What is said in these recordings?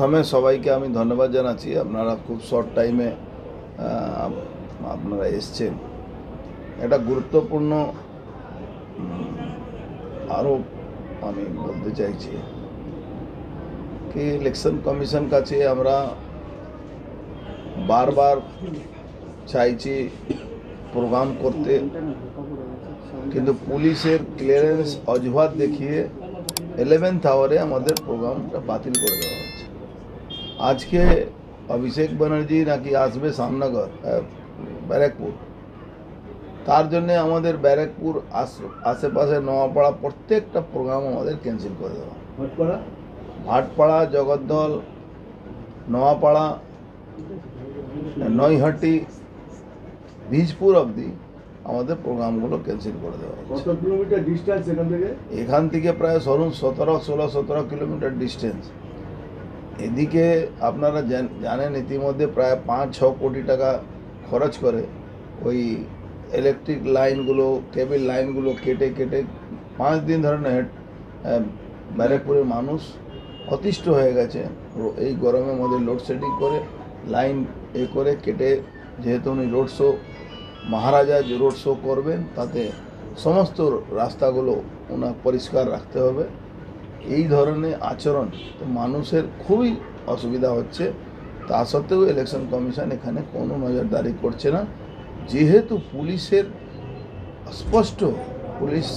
প্রথমে সবাইকে আমি ধন্যবাদ জানাচ্ছি। আপনারা খুব শর্ট টাইমে আপনারা এসছেন। এটা গুরুত্বপূর্ণ আরও আমি বলতে চাইছি কি ইলেকশন কমিশন কাছে আমরা বারবার চাইছি প্রোগ্রাম করতে, কিন্তু পুলিশের ক্লিয়ারেন্স অজুহাত দেখিয়ে 11th আওয়ারে আমাদের প্রোগ্রামটা বাতিল করে দেওয়া হচ্ছে। আজকে অভিষেক ব্যানার্জি নাকি আসবে শ্যামনগর ব্যারাকপুর, তার জন্যে আমাদের ব্যারাকপুর আশেপাশে নোয়াপাড়া প্রত্যেকটা প্রোগ্রাম আমাদের ক্যান্সেল করে দেওয়া। ভাটপাড়া, জগদ্দল, নোয়াপাড়া, নৈহাটি, বীজপুর অবধি আমাদের প্রোগ্রামগুলো ক্যান্সেল করে দেওয়া হচ্ছে। কত কিলোমিটার ডিস্টেন্স এখান থেকে প্রায় ধরুন 16 কিলোমিটার ডিস্টেন্স। এদিকে আপনারা জানেন ইতিমধ্যে প্রায় 5-6 কোটি টাকা খরচ করে ওই ইলেকট্রিক লাইনগুলো, কেবল লাইনগুলো কেটে 5 দিন ধরে ব্যারাকপুরের মানুষ অতিষ্ঠ হয়ে গেছে। এই গরমের মধ্যে লোডশেডিং করে লাইন করে কেটে, যেহেতু উনি রোড শো মহারাজা যে রোড শো করবেন, তাতে সমস্ত রাস্তাগুলো ওনার পরিষ্কার রাখতে হবে। এই ধরনের আচরণ তো মানুষের খুবই অসুবিধা হচ্ছে। তা সত্ত্বেও ইলেকশন কমিশন এখানে কোনো নজরদারি করছে না, যেহেতু পুলিশের স্পষ্ট পুলিশ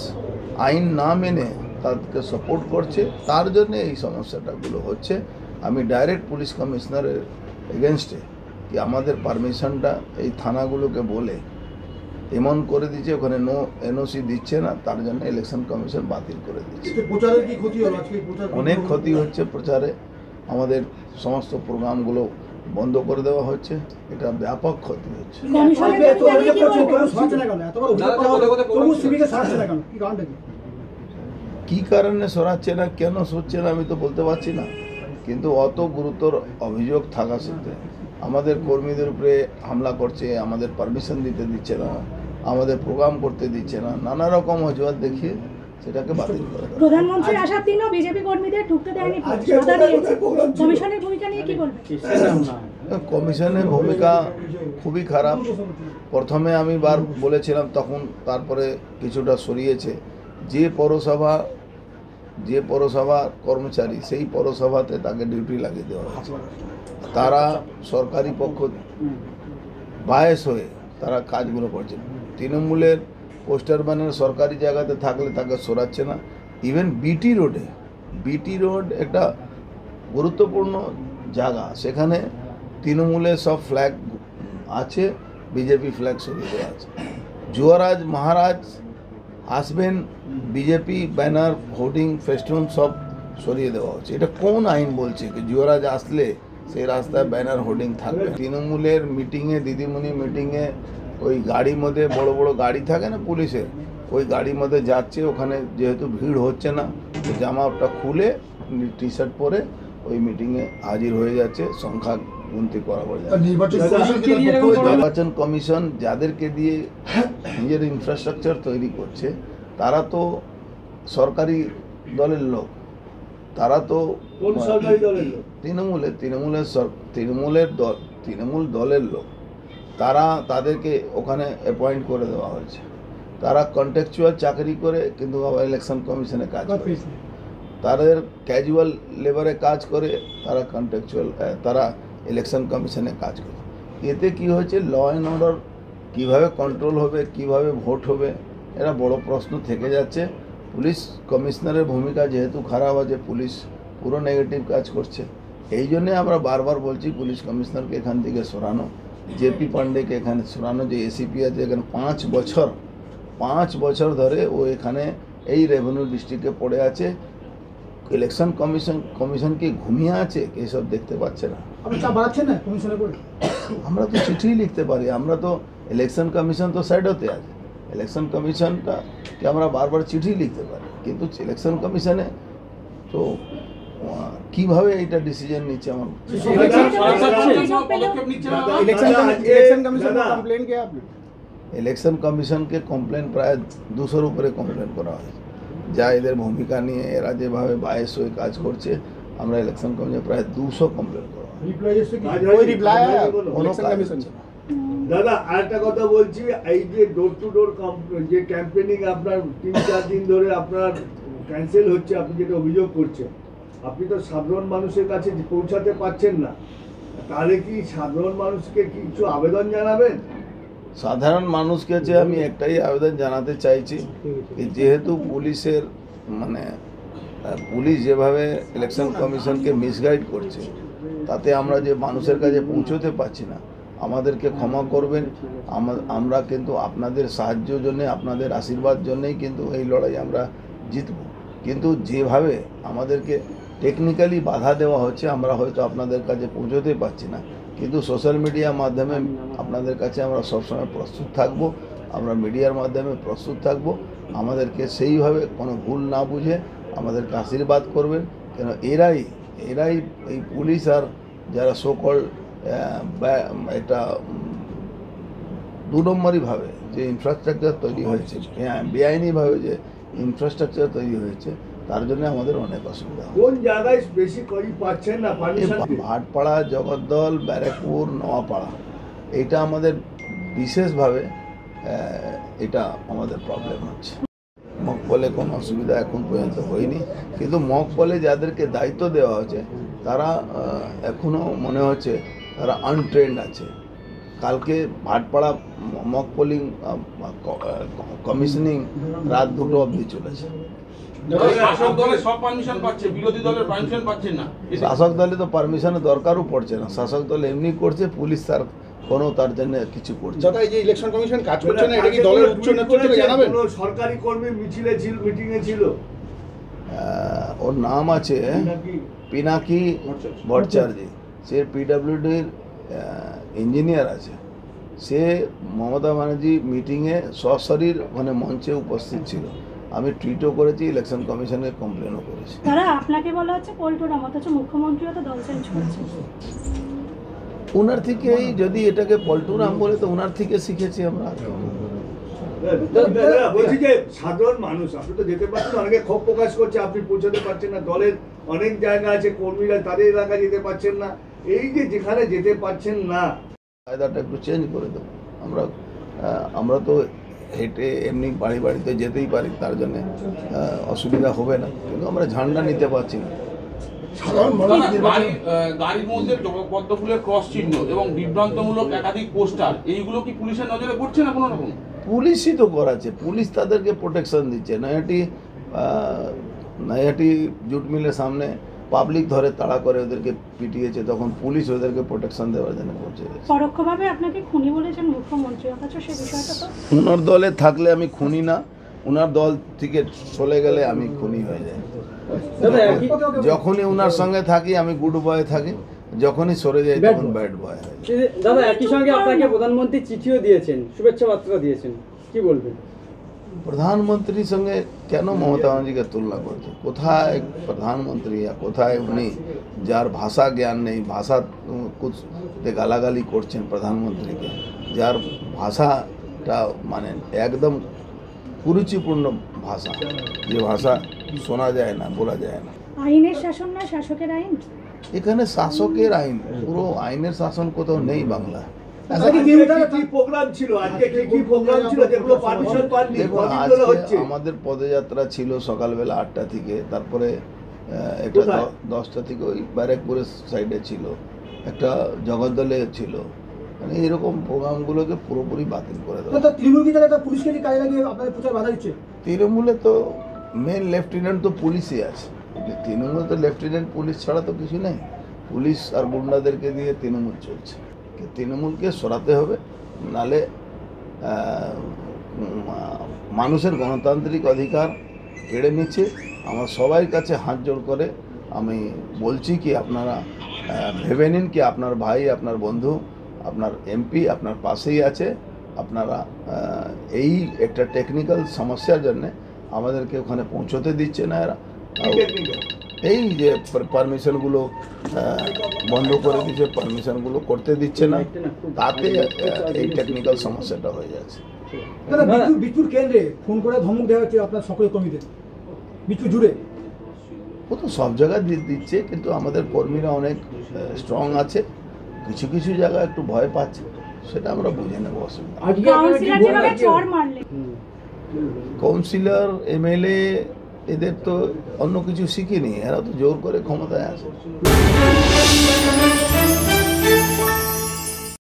আইন না মেনে তাদেরকে সাপোর্ট করছে, তার জন্য এই সমস্যাটাগুলো হচ্ছে। আমি ডাইরেক্ট পুলিশ কমিশনারের এগেনস্টে কি আমাদের পারমিশনটা এই থানাগুলোকে বলে এমন করে দিচ্ছে, ওখানে এনওসি দিচ্ছে না, তার জন্য ইলেকশন কমিশন বাতিল করে দিচ্ছে। অনেক ক্ষতি হচ্ছে প্রচারে, আমাদের সমস্ত প্রোগ্রামগুলো বন্ধ করে দেওয়া হচ্ছে, এটা ব্যাপক ক্ষতি হচ্ছে। কি কারণে সরাচ্ছে না, কেন সরছে না আমি তো বলতে পারছি না, কিন্তু অত গুরুতর অভিযোগ থাকা সত্ত্বে আমাদের কর্মীদের উপরে হামলা করছে, আমাদের পারমিশন দিতে দিচ্ছে না, আমাদের প্রোগ্রাম করতে দিচ্ছে না, নানা রকম অজুহাত দেখিয়ে সেটাকে বাতিল করে দেয়। প্রধানমন্ত্রীর আসার দিনও বিজেপি কর্মীদের ঢুকতে দেয়নি। কমিশনের ভূমিকা নিয়ে কি বলবেন? কমিশনের ভূমিকা খুবই খারাপ। প্রথমে আমি বলেছিলাম, তখন তারপরে কিছুটা সরিয়েছে। যে পৌরসভা কর্মচারী, সেই পৌরসভাতে তাকে ডিউটি লাগিয়ে দেওয়া হয়েছে। তারা সরকারি পক্ষ বায়াস হয়ে তারা কাজগুলো করছে। তৃণমূলের পোস্টার ব্যানার সরকারি জায়গাতে থাকলে তাকে সরাচ্ছে না। ইভেন বিটি রোড একটা গুরুত্বপূর্ণ জায়গা, সেখানে তৃণমূলের সব ফ্ল্যাগ আছে, বিজেপি ফ্ল্যাগ সরিয়ে দেওয়া আছে। যুবরাজ মহারাজ আসবেন, বিজেপি ব্যানার, হোর্ডিং, ফেস্টুন সব সরিয়ে দেওয়া হচ্ছে। এটা কোন আইন বলছে কি যুবরাজ আসলে সেই রাস্তায় ব্যানার হোর্ডিং থাকবে? তৃণমূলের মিটিংয়ে, দিদিমণি মিটিংয়ে ওই গাড়ির মধ্যে বড় বড় গাড়ি থাকে না পুলিশের, ওই গাড়ির মধ্যে যাচ্ছে, ওখানে যেহেতু ভিড় হচ্ছে না, জামাটা খুলে টি শার্ট পরে ওই মিটিংয়ে হাজির হয়ে যাচ্ছে, সংখ্যা গুনতি করা পড়ে যাচ্ছে। নির্বাচন কমিশন যাদেরকে দিয়ে নিজের ইনফ্রাস্ট্রাকচার তৈরি করছে, তারা তো সরকারি দলের লোক, তারা তো তৃণমূল দলের লোক, তাদেরকে ওখানে অ্যাপয়েন্ট করে দেওয়া হয়েছে। তারা কন্ট্রাকচুয়াল চাকরি করে, কিন্তু ইলেকশন কমিশনে কাজ করে। তাদের ক্যাজুয়াল লেবারে কাজ করে, তারা কন্ট্রাকচুয়াল, তারা ইলেকশন কমিশনে কাজ করে। এতে কি হয়েছে, ল অ্যান্ড অর্ডার কীভাবে কন্ট্রোল হবে, কিভাবে ভোট হবে, এটা বড় প্রশ্ন থেকে যাচ্ছে। পুলিশ কমিশনারের ভূমিকা যেহেতু খারাপ আছে, পুলিশ পুরো নেগেটিভ কাজ করছে। এই জন্যে আমরা বারবার বলছি পুলিশ কমিশনারকে এখান থেকে সরানো, জেপি পান্ডেকে এখানে সরানো। যে এসিপি আছে এখানে 5 বছর ধরে ও এখানে এই রেভিনিউ ডিস্ট্রিক্টে পড়ে আছে। ইলেকশন কমিশন কি ঘুমিয়ে আছে? এসব দেখতে পাচ্ছে না। আমরা তো চিঠি লিখতে পারি, আমরা তো ইলেকশন কমিশন তো সাইড হতে আছে, ইলেকশন কমিশনটাকে আমরা বারবার চিঠি লিখতে পারি, কিন্তু ইলেকশন কমিশনে তো কিভাবে এটা ডিসিশন নিচ্ছে আমার ইলেকশন কমিশনকে কমপ্লেন প্রায় 200-র উপরে কমপ্লেন করা হয়েছে, যা এদের ভূমিকা নিয়ে এরা যেভাবে বায়াস হয়ে কাজ করছে আমরা ইলেকশন কমিশনে প্রায় 200 কমপ্লেন করা হয়। কোনো কাজ হচ্ছে না। দাদা আরেকটা কথা বলছি, এই যে ডোর টু ডোর যে ক্যাম্পেনিং আপনার 3-4 দিন ধরে আপনার ক্যান্সেল হচ্ছে, আপনি যেটা অভিযোগ করছেন, আপনি তো সাধারণ মানুষের কাছে পৌঁছাতে পারছেন না, তাহলে কি সাধারণ মানুষকে কিছু আবেদন জানাবেন? সাধারণ মানুষকে যে আমি একটাই আবেদন জানাতে চাইছি, যেহেতু পুলিশের পুলিশ যেভাবে ইলেকশন কমিশনকে মিসগাইড করছে, তাতে আমরা যে মানুষের কাছে পৌঁছতে পারছি না, আমাদেরকে ক্ষমা করবেন। আমরা কিন্তু আপনাদের সাহায্যের জন্য, আপনাদের আশীর্বাদ জন্যই কিন্তু এই লড়াই আমরা জিতব। কিন্তু যেভাবে আমাদেরকে টেকনিক্যালি বাধা দেওয়া হচ্ছে, আমরা হয়তো আপনাদের কাছে পৌঁছতে পারছি না, কিন্তু সোশ্যাল মিডিয়ার মাধ্যমে আপনাদের কাছে আমরা সবসময় প্রস্তুত থাকব, আমরা মিডিয়ার মাধ্যমে প্রস্তুত থাকব। আমাদেরকে সেইভাবে কোনো ভুল না বুঝে আমাদেরকে আশীর্বাদ করবেন, কেন এরাই এই পুলিশ আর যারা সকল এটা 2 নম্বরইভাবে যে ইনফ্রাস্ট্রাকচার তৈরি হয়েছে, বেআইনিভাবে যে ইনফ্রাস্ট্রাকচার তৈরি হয়েছে, তার জন্য আমাদের অনেক অসুবিধা। কোন জায়গায় বেশি করি পাচ্ছেন না পারমিশন? ভাটপাড়া, জগদ্দল, ব্যারাকপুর, নোয়াপাড়া, এইটা আমাদের বিশেষভাবে এটা আমাদের প্রবলেম হচ্ছে। মকপলে কোনো অসুবিধা এখন পর্যন্ত হয়নি, কিন্তু মকপলে যাদেরকে দায়িত্ব দেওয়া হয়েছে তারা এখনও মনে হচ্ছে তারা আনট্রেন্ড আছে। কালকে ভাটপাড়া মক পোলিং কমিশনিং রাত 2টো অবধি চলেছে। শাসক দলে সব পারমিশন পাচ্ছে, বিরোধী দলের পারমিশন পাচ্ছেন না। শাসক দলে তো পারমিশনের দরকারও পড়ছে না, শাসক দল এমনি করছে, পুলিশ তার জন্য কিছু করছে। দাদা এই যে ইলেকশন কমিশন কাজ করছে না, এটা কি দলের উচ্চ নেতৃত্বকে জানাবেন? কোনো সরকারি কর্মী মিটিংয়ে ছিল, ওর নাম আছে পিনাকি ভট্টাচার্য, সে পিডব্লিউডির ইঞ্জিনিয়ার আছে। সে মমতা ব্যানার্জি মিটিংয়ে সশরীর ওখানে মঞ্চে উপস্থিত ছিল। আমি টুইটও করেছি, ইলেকশন কমিশনকে কমপ্লেনও করেছি। তারা আপনাকে বলা হচ্ছে পল্টুরাম, অথচ মুখ্যমন্ত্রীও তো দল চেঞ্জ করেছে। ওনার থেকেই যদি এটাকে পল্টুরাম বলে, তো ওনার থেকে শিখেছি আমরা। বলছি যে সাধারণ মানুষ, আপনি তো যেতে পারছেন, অনেকে ক্ষোভ প্রকাশ করছে আপনি পৌঁছাতে পারছেন না, দলের অনেক জায়গা আছে, কর্মীরা তাদের এলাকায় যেতে পারছেন না, এই যে যেখানে যেতে পারছেন না, কায়দাটা একটু চেঞ্জ করে দেবো। আমরা তো হেঁটে এমনি বাড়িতে যেতেই পারি, তার জন্য অসুবিধা হবে না, কিন্তু আমরা ঝান্ডা নিতে পারছি না। গাড়ির মধ্যে পদ্মফুলের ক্রস চিহ্ন এবং বিভ্রান্তমূলক একাধিক পোস্টার, এইগুলো কি পুলিশের নজরে পড়ছে না কোনো রকম? পুলিশই তো করাচ্ছে, পুলিশ তাদেরকে প্রোটেকশন দিচ্ছে। নৈহাটি জুট মিলের সামনে পাবলিক ধরে তাড়া করে ওদেরকে পিটিয়েছে, তখন পুলিশ ওদেরকে প্রোটেকশন দেওয়ার জন্য করছে। পরোক্ষভাবে আপনাকে খুনি বলেছেন মুখ্যমন্ত্রী, অথচ সেই বিষয়টা তো ওনার দলে থাকলে আমি খুনি না, ওনার দল থেকে চলে গেলে আমি খুনি হয়ে যাই। যখনই ওনার সঙ্গে থাকি আমি গুড বয় থাকি, যখনই সরে যাই তখন ব্যাড বয় হয়। দাদা একই সঙ্গে আপনাকে প্রধানমন্ত্রী চিঠিও দিয়েছেন, শুভেচ্ছা বার্তা দিয়েছেন, কি বলবেন? প্রধানমন্ত্রীর সঙ্গে কেন মমতা ব্যানার্জিকে তুলনা করছে? কোথায় প্রধানমন্ত্রী, কোথায় উনি যার ভাষা জ্ঞান নেই, ভাষা গালাগালি করছেন প্রধানমন্ত্রীকে, যার ভাষাটা একদম কুরুচিপূর্ণ ভাষা, যে ভাষা শোনা যায় না, বলা যায় না। আইনের শাসন না শাসকের আইন? এখানে শাসকের আইন, পুরো আইনের শাসন কোথাও নেই বাংলা। প্রোগ্রাম ছিল আজকে, কি প্রোগ্রাম ছিল যেগুলো পারমিশন পাননি? দেখুন, আজকে আমাদের পদযাত্রা ছিল সকালবেলা 8টা থেকে, তারপরে এটা 10টা থেকে ওই ব্যারাকপুরের সাইডে ছিল, একটা জগদ্দলে ছিল। এরকম প্রোগ্রামগুলোকে পুরোপুরি বাতিল করে দেওয়া। তৃণমূলে তো মেন লেফটেন্যান্ট তো পুলিশই আছে, তৃণমূলে তো লেফটেন্যান্ট পুলিশ ছাড়া তো কিছু নেই। পুলিশ আর গুন্ডাদেরকে দিয়ে তৃণমূল চলছে, তৃণমূলকে সরাতে হবে, নালে মানুষের গণতান্ত্রিক অধিকার কেড়ে নিচ্ছে। আমার সবার কাছে হাত জোড় করে আমি বলছি কি, আপনারা ভেবে নিন কি আপনার ভাই, আপনার বন্ধু, আপনার এমপি আপনার পাশেই আছে। আপনারা এই একটা টেকনিক্যাল সমস্যার জন্য আমাদেরকে ওখানে পৌঁছতে দিচ্ছে না এরা। এই যে পারমিশনগুলো বন্ধ করে দিচ্ছে, পারমিশনগুলো করতে দিচ্ছে না, তাতে এই টেকনিক্যাল সমস্যাটা হয়ে যাচ্ছে। বিচুর কেন্দ্রে ফোন করে ধমক দেওয়া হচ্ছে আপনার সকল কর্মীদের, বিচু জুড়ে। ও তো সব জায়গায় দিচ্ছে, কিন্তু আমাদের কর্মীরা অনেক স্ট্রং আছে, কিছু কিছু জায়গায় একটু ভয় পাচ্ছে, সেটা আমরা বুঝে নেবো। অসুবিধা আজকে আপনারা কি কাউন্সিলর যেভাবে বলবেন? চড় মারলেন, কাউন্সিলর এমএলএ এদের তো অন্য কিছু শিখিনি, এরা তো জোর করে ক্ষমতায় আছে।